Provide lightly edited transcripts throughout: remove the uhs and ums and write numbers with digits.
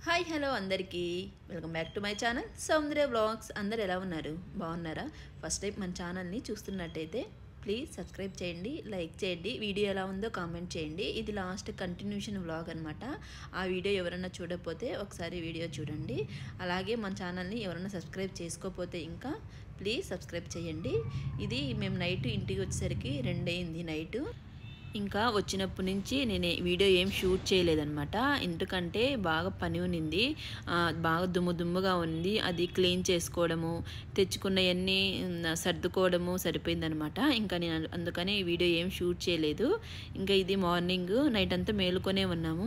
Hi hello అందరికీ welcome back to my channel Soundarya blogs. అందరు ఎలా ఉన్నారు? బాగున్నారా? ఫస్ట్ టైం మన ఛానల్ని చూస్తున్నట్టయితే ప్లీజ్ సబ్స్క్రైబ్ చేయండి, లైక్ చేయండి, వీడియో ఎలా ఉందో కామెంట్ చేయండి. ఇది లాస్ట్ కంటిన్యూషన్ వ్లాగ్ అనమాట. ఆ వీడియో ఎవరైనా చూడకపోతే ఒకసారి వీడియో చూడండి. అలాగే మన ఛానల్ని ఎవరైనా సబ్స్క్రైబ్ చేసుకోకపోతే ఇంకా ప్లీజ్ సబ్స్క్రైబ్ చేయండి. ఇది మేము నైట్ ఇంటికి వచ్చేసరికి 2 అయింది నైటు. ఇంకా వచ్చినప్పటి నుంచి నేను వీడియో ఏం షూట్ చేయలేదన్నమాట. ఎందుకంటే బాగా పని ఉన్నింది, బాగా దుమ్ముగా ఉంది. అది క్లీన్ చేసుకోవడము, తెచ్చుకున్నవన్నీ సర్దుకోవడము సరిపోయిందనమాట. ఇంకా నేను అందుకని వీడియో ఏం షూట్ చేయలేదు. ఇంకా ఇది మార్నింగ్ నైట్ అంతా మేలుకొనే ఉన్నాము.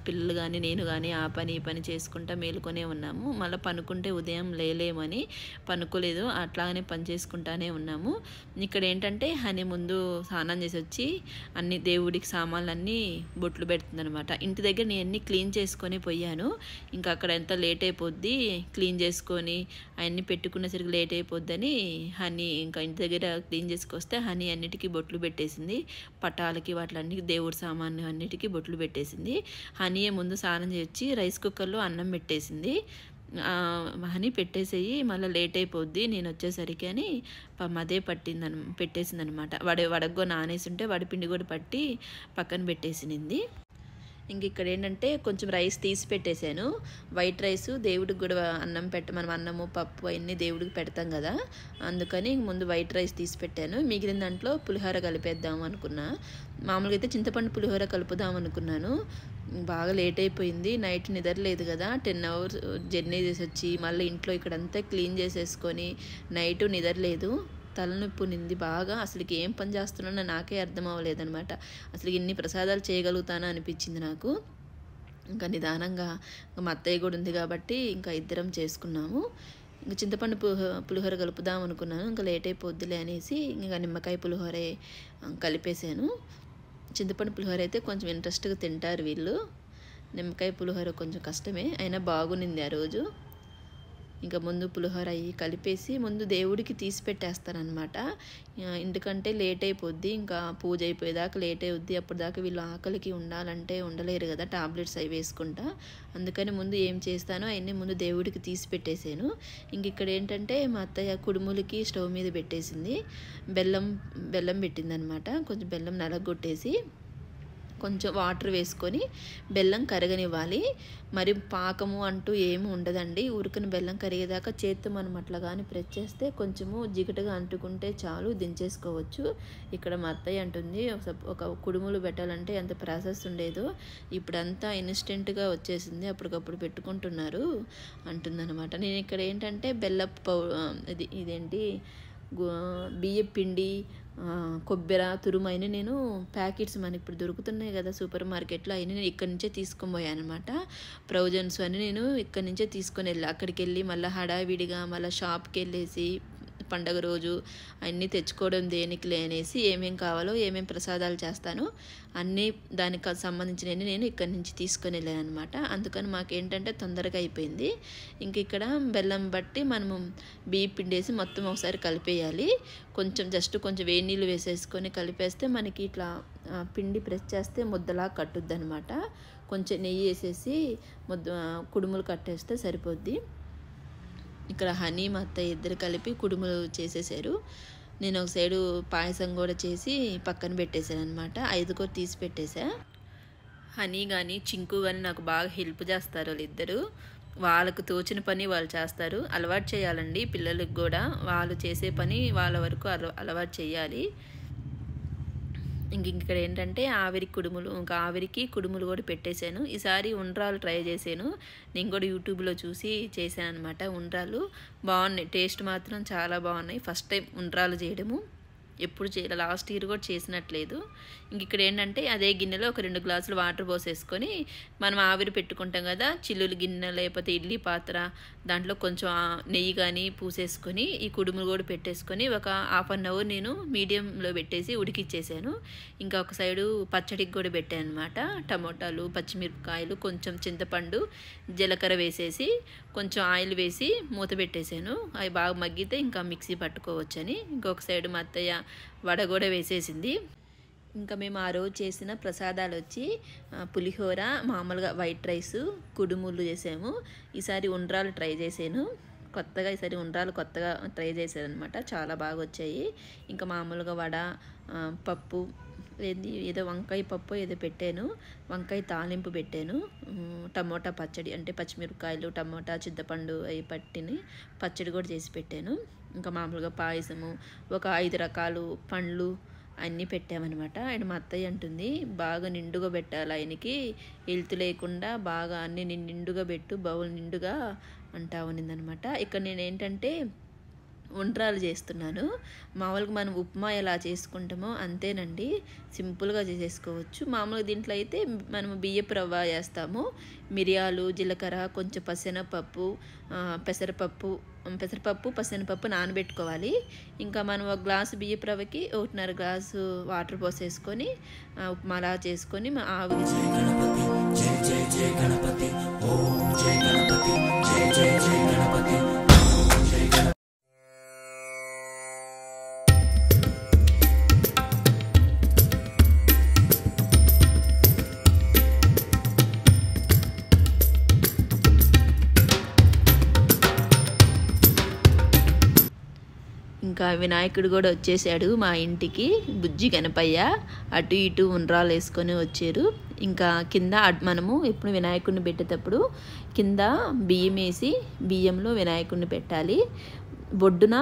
పిల్లలు కానీ నేను కానీ ఆ పని ఈ పని చేసుకుంటా మేలుకొనే ఉన్నాము. మళ్ళీ పనుకుంటే ఉదయం లేలేమని పనుకోలేదు, అట్లాగనే పని చేసుకుంటానే ఉన్నాము. ఇక్కడ ఏంటంటే హనీ ముందు స్నానం చేసి వచ్చి అన్ని దేవుడికి సామాన్లన్నీ బొట్లు పెడుతుందనమాట. ఇంటి దగ్గర నేను అన్నీ క్లీన్ చేసుకొని పోయాను. ఇంకా అక్కడ ఎంత లేట్ అయిపోద్ది, క్లీన్ చేసుకొని అవన్నీ పెట్టుకునేసరికి లేట్ అయిపోద్దని హనీ ఇంకా ఇంటి దగ్గర క్లీన్ చేసుకొస్తే హనీ అన్నిటికీ బొట్లు పెట్టేసింది. పటాలకి వాటిలన్నీ దేవుడి సామాన్లు అన్నిటికీ బొట్లు పెట్టేసింది. హనీయే ముందు స్నానం చేసి రైస్ కుక్కర్లో అన్నం పెట్టేసింది. హనీ పెట్టేసేయి మళ్ళీ లేట్ అయిపోద్ది నేను వచ్చేసరికి అని అదే పెట్టేసింది అనమాట. వడగో నానేసి ఉంటే వడిపిండి కూడా పట్టి పక్కన పెట్టేసింది. ఇంక ఇక్కడ ఏంటంటే కొంచెం రైస్ తీసి పెట్టేశాను. వైట్ రైస్ దేవుడికి కూడా మనం అన్నము పప్పు అవన్నీ దేవుడికి పెడతాం కదా, అందుకని ముందు వైట్ రైస్ తీసి పెట్టాను. మిగిలిన దాంట్లో పులిహోర కలిపేద్దాం అనుకున్నా. మామూలుగా అయితే చింతపండు పులిహోర కలుపుదాం అనుకున్నాను. బాగా లేట్ అయిపోయింది, నైట్ నిద్రలేదు కదా. 10 hours జర్నీ చేసి వచ్చి మళ్ళీ ఇంట్లో ఇక్కడంతా క్లీన్ చేసేసుకొని నైట్ నిద్రలేదు. తలనొప్పి నింది బాగా. అసలుకి ఏం పని చేస్తున్నానో నాకే అర్థం అవ్వలేదనమాట. అసలు ఇన్ని ప్రసాదాలు చేయగలుగుతానా అనిపించింది నాకు. ఇంకా నిదానంగా మా అత్తయ్య కూడా ఉంది కాబట్టి ఇంకా ఇద్దరం చేసుకున్నాము. ఇంకా చింతపండు పులిహోర కలుపుదాం అనుకున్నాను. ఇంకా లేట్ అయిపోద్దులే అనేసి ఇంకా నిమ్మకాయ పులిహోరే కలిపేశాను. చింతపండు పులిహోర అయితే కొంచెం ఇంట్రెస్ట్గా తింటారు వీళ్ళు. నిమ్మకాయ పులిహోర కొంచెం కష్టమే, అయినా బాగునింది ఆ రోజు. ఇంకా ముందు పులిహోర అయ్యి కలిపేసి ముందు దేవుడికి తీసి పెట్టేస్తానమాట. ఎందుకంటే లేట్ అయిపోద్ది, ఇంకా పూజ అయిపోయేదాకా లేట్ అయిపోద్ది. అప్పటిదాకా వీళ్ళు ఆకలికి ఉండాలంటే ఉండలేరు కదా, టాబ్లెట్స్ అవి వేసుకుంటా. అందుకని ముందు ఏం చేస్తానో అవన్నీ ముందు దేవుడికి తీసి పెట్టేసాను. ఇంక ఇక్కడ ఏంటంటే మా అత్తయ్య కుడుములకి స్టవ్ మీద పెట్టేసింది. బెల్లం పెట్టిందనమాట. కొంచెం బెల్లం నలగొట్టేసి కొంచెం వాటర్ వేసుకొని బెల్లం కరగనివ్వాలి. మరి పాకము అంటూ ఏమి ఉండదండి. ఉరికని బెల్లం కరిగేదాకా చేత్తో మనం అట్లా కానీ ప్రెస్ చేస్తే కొంచెము జిగటగా అంటుకుంటే చాలు, దించేసుకోవచ్చు. ఇక్కడ మా అత్తయ్య అంటుంది ఒక కుడుములు పెట్టాలంటే ఎంత ప్రాసెస్ ఉండేదో ఇప్పుడంతా ఇన్స్టెంట్గా వచ్చేసింది, అప్పటికప్పుడు పెట్టుకుంటున్నారు అంటుందన్నమాట. నేను ఇక్కడ ఏంటంటే ఇదేంటి బియ్యం పిండి, కొబ్బరి తురుమైన నేను ప్యాకెట్స్ మనకి ఇప్పుడు దొరుకుతున్నాయి కదా సూపర్ మార్కెట్లో, అవన్నీ నేను ఇక్కడి నుంచే తీసుకొని పోయాను అనమాట. ప్రొవిజన్స్ అని నేను ఇక్కడి నుంచే తీసుకొని వెళ్ళి అక్కడికి వెళ్ళి మళ్ళీ హడావిడిగా మళ్ళీ షాప్కి వెళ్ళేసి పండగ రోజు అన్నీ తెచ్చుకోవడం దేనికిలే అనేసి ఏమేం కావాలో ఏమేం ప్రసాదాలు చేస్తానో అన్నీ దానికి సంబంధించినవి నేను ఇక్కడి నుంచి తీసుకొని వెళ్ళాను అనమాట. అందుకని మాకేంటంటే తొందరగా అయిపోయింది. ఇంక ఇక్కడ బెల్లం బట్టి మనము బియ్యం పిండేసి మొత్తం ఒకసారి కలిపేయాలి. కొంచెం వేడి నీళ్ళు వేసేసుకొని కలిపేస్తే మనకి ఇట్లా పిండి ప్రెస్ చేస్తే ముద్దలా కట్టుద్ది అనమాట. కొంచెం నెయ్యి వేసేసి కుడుములు కట్టేస్తే సరిపోద్ది. ఇక్కడ హనీ మా అత్తయ్య ఇద్దరు కలిపి కుడుములు చేసేసారు. నేను ఒక సైడు పాయసం కూడా చేసి పక్కన పెట్టేశాను అనమాట. 5 తీసి పెట్టేశా. హనీ కానీ చింకు కానీ నాకు బాగా హెల్ప్ చేస్తారు వాళ్ళిద్దరు. వాళ్ళకు తోచిన పని వాళ్ళు చేస్తారు. అలవాటు చేయాలండి పిల్లలకు కూడా. వాళ్ళు చేసే పని వాళ్ళ వరకు అలవాటు చేయాలి. ఇక్కడ ఏంటంటే ఆవిరికి కుడుములు కూడా పెట్టేశాను. ఈసారి ఉండ్రాలు ట్రై చేశాను. నేను కూడా యూట్యూబ్లో చూసి చేశాను అనమాట. ఉండ్రాలు బాగున్నాయి, టేస్ట్ మాత్రం చాలా బాగున్నాయి. ఫస్ట్ టైం ఉండ్రాలు చేయడము, ఎప్పుడు లాస్ట్ ఇయర్ కూడా చేసినట్లేదు. ఇక్కడ ఏంటంటే అదే గిన్నెలో ఒక 2 గ్లాసులు వాటర్ పోసేసుకొని మనం ఆవిరి పెట్టుకుంటాం కదా, చిల్లులు గిన్నె లేకపోతే ఇడ్లీ పాత్ర, దాంట్లో కొంచెం నెయ్యి కానీ పూసేసుకొని ఈ కుడుములు కూడా పెట్టేసుకొని ఒక 1/2 hour నేను మీడియంలో పెట్టేసి ఉడికిచ్చేసాను. ఇంకా ఒక సైడు పచ్చడికి కూడా పెట్టాను అనమాట. టమోటాలు, పచ్చిమిరపకాయలు, కొంచెం చింతపండు, జీలకర్ర వేసేసి కొంచెం ఆయిల్ వేసి మూత పెట్టేశాను. అవి బాగా మగ్గితే ఇంకా మిక్సీ పట్టుకోవచ్చని. ఇంకొక సైడు మా అత్తయ్య వడ కూడా వేసేసింది. ఇంకా మేము ఆ రోజు చేసిన ప్రసాదాలు వచ్చి పులిహోర, మామూలుగా వైట్ రైస్, కుడుములు చేసాము. ఈసారి ఉండ్రాలు ట్రై చేశాను కొత్తగా. ఈసారి ఉండ్రాలు కొత్తగా ట్రై చేశాను అనమాట, చాలా బాగా వచ్చాయి. ఇంకా మామూలుగా వడ, పప్పు, ఏదో వంకాయ పప్పు ఏదో పెట్టాను, వంకాయ తాలింపు పెట్టాను, టమోటా పచ్చడి అంటే పచ్చిమిరపకాయలు, టమోటా, చింతపండు అవి పట్టిని పచ్చడి కూడా చేసి పెట్టాను. ఇంకా మామూలుగా పాయసము, ఒక 5 రకాలు పండ్లు అన్నీ పెట్టామన్నమాట. ఆయన మా అత్తయ్య అంటుంది బాగా నిండుగా పెట్టాలి, ఆయనకి హెల్త్ లేకుండా బాగా అన్ని నిండుగా పెట్టు, బౌల్ నిండుగా అంటా ఉన్నిందనమాట. ఇక్కడ నేను ఏంటంటే ఉండ్రాలు చేస్తున్నాను. మామూలుగా మనం ఉప్మా ఎలా చేసుకుంటామో అంతేనండి, సింపుల్గా చేసేసుకోవచ్చు. మామూలుగా దీంట్లో అయితే మనము బియ్యపు రవ్వ వేస్తాము, మిరియాలు, జీలకర్ర, కొంచెం పెసరపప్పు, పసెనపప్పు నానబెట్టుకోవాలి. ఇంకా మనం ఒక గ్లాసు బియ్యపు రవ్వకి 1.5 గ్లాసు వాటర్ పోసేసుకొని ఉప్మాలా చేసుకొని ఆవిరి ఇంకా వినాయకుడు కూడా వచ్చేసాడు మా ఇంటికి, బుజ్జి గణపయ్య. అటు ఇటు ఉండ్రాలు వేసుకొని వచ్చారు. ఇంకా కింద మనము ఎప్పుడు వినాయకుడిని పెట్టేటప్పుడు కింద బియ్యం వేసి బియ్యంలో వినాయకుడిని పెట్టాలి. బొడ్డున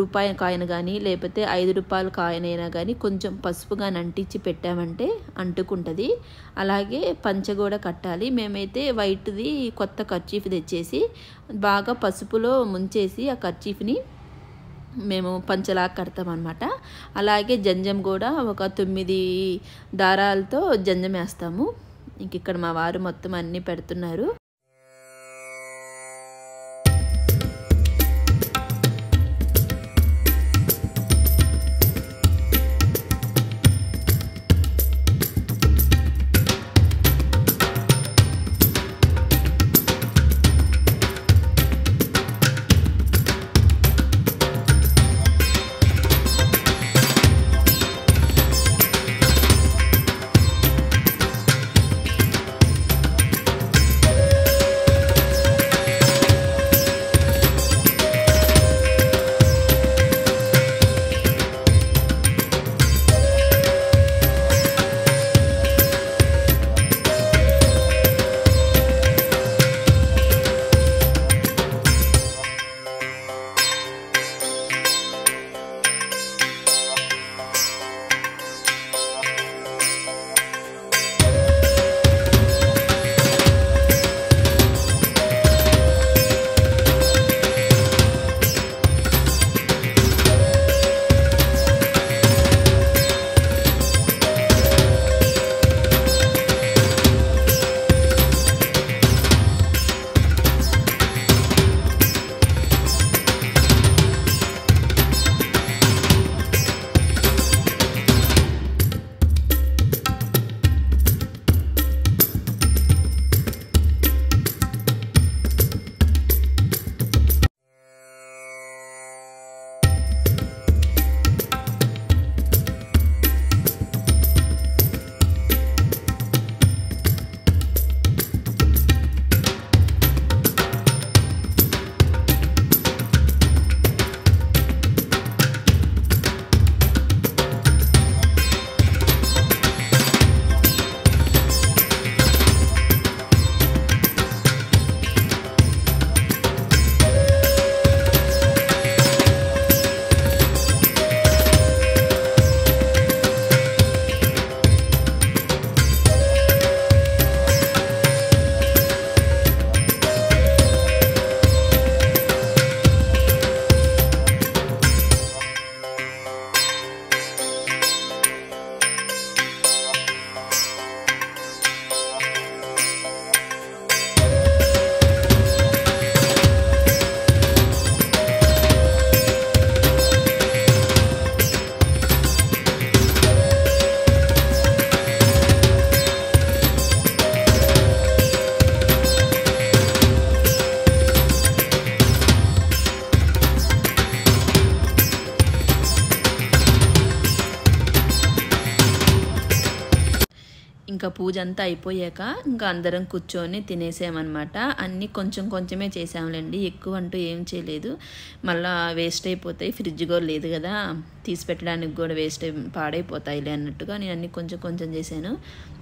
రూపాయి కాయన కానీ లేకపోతే 5 రూపాయల కాయనైనా కానీ కొంచెం పసుపు కానీ అంటించి పెట్టామంటే అంటుకుంటుంది. అలాగే పంచ కూడా కట్టాలి. మేమైతే వైట్ది కొత్త కర్చీఫ్ తెచ్చేసి బాగా పసుపులో ముంచేసి ఆ కర్చీఫ్ని మేము పంచలా కడతాం అన్నమాట. అలాగే జంజం కూడా ఒక 9 దారాలతో జంజం వేస్తాము. ఇంక ఇక్కడ మా వారు మొత్తం అన్నీ పెడుతున్నారు. పూజ అంతా అయిపోయాక ఇంకా అందరం కూర్చొని తినేసామన్నమాట. అన్నీ కొంచెం కొంచెమే చేసాములేండి, ఎక్కువ అంటూ ఏం చేయలేదు. మళ్ళీ వేస్ట్ అయిపోతాయి, ఫ్రిడ్జ్ కూడా లేదు కదా, తీసి పెట్టడానికి కూడా పాడైపోతాయిలే అన్నట్టుగా నేను అన్నీ కొంచెం కొంచెం చేశాను.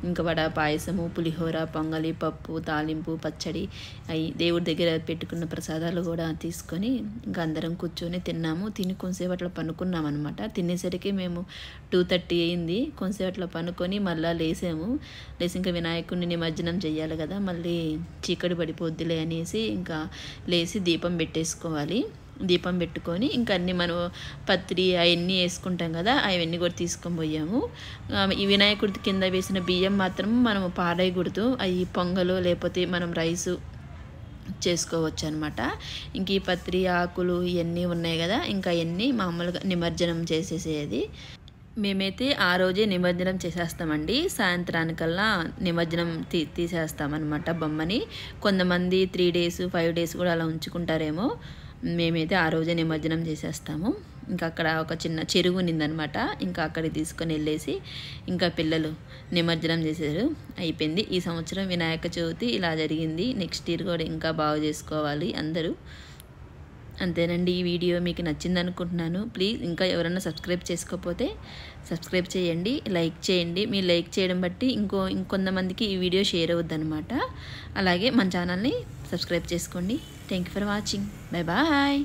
ఇంకా వడ, పాయసము, పులిహోర, పొంగలి, పప్పు, తాలింపు, పచ్చడి, అవి దేవుడి దగ్గర పెట్టుకున్న ప్రసాదాలు కూడా తీసుకొని ఇంకా అందరం కూర్చొని తిన్నాము. తిని కొంతసేపు అట్లా పనుకున్నాం అనమాట. తినేసరికి మేము 2:30 అయింది. కొంతసేపు అట్లా పనుకొని మళ్ళీ లేసాము. లేసి ఇంకా వినాయకుడిని నిమజ్జనం చేయాలి కదా, మళ్ళీ చీకటి పడిపోద్దిలే అనేసి ఇంకా లేచి దీపం పెట్టేసుకోవాలి. దీపం పెట్టుకొని ఇంకా అన్నీ మనం పత్రి అవన్నీ వేసుకుంటాం కదా, అవన్నీ కూడా తీసుకొని పోయాము. ఈ వినాయకుడి కింద వేసిన బియ్యం మాత్రం మనం పాడేయకూడదు, అవి పొంగలు లేకపోతే మనం రైసు చేసుకోవచ్చు అనమాట. ఇంక ఈ పత్రి ఆకులు ఇవన్నీ ఉన్నాయి కదా, ఇంకా అవన్నీ మామూలుగా నిమజ్జనం చేసేసేది. మేమైతే ఆ రోజే నిమజ్జనం చేసేస్తామండి. సాయంత్రానికల్లా నిమజ్జనం తీసేస్తామన్నమాట బొమ్మని. కొంతమంది 3 days 5 days కూడా అలా ఉంచుకుంటారేమో. మేమైతే ఆ రోజే నిమజ్జనం చేసేస్తాము. ఇంకా అక్కడ ఒక చిన్న చెరువు ఉన్నదనమాట, ఇంకా అక్కడికి తీసుకొని వెళ్ళేసి ఇంకా పిల్లలు నిమజ్జనం చేశారు. అయిపోయింది. ఈ సంవత్సరం వినాయక చవితి ఇలా జరిగింది. నెక్స్ట్ ఇయర్ కూడా ఇంకా బాగా చేసుకోవాలి అందరూ. అంతేనండి. ఈ వీడియో మీకు నచ్చింది అనుకుంటున్నాను. ప్లీజ్ ఇంకా ఎవరైనా సబ్స్క్రైబ్ చేసుకోకపోతే సబ్స్క్రైబ్ చేయండి, లైక్ చేయండి. మీరు లైక్ చేయడం బట్టి ఇంకొంతమందికి ఈ వీడియో షేర్ అవుద్ది అనమాట. అలాగే మన ఛానల్ని సబ్స్క్రైబ్ చేసుకోండి. Thank you for watching. Bye bye.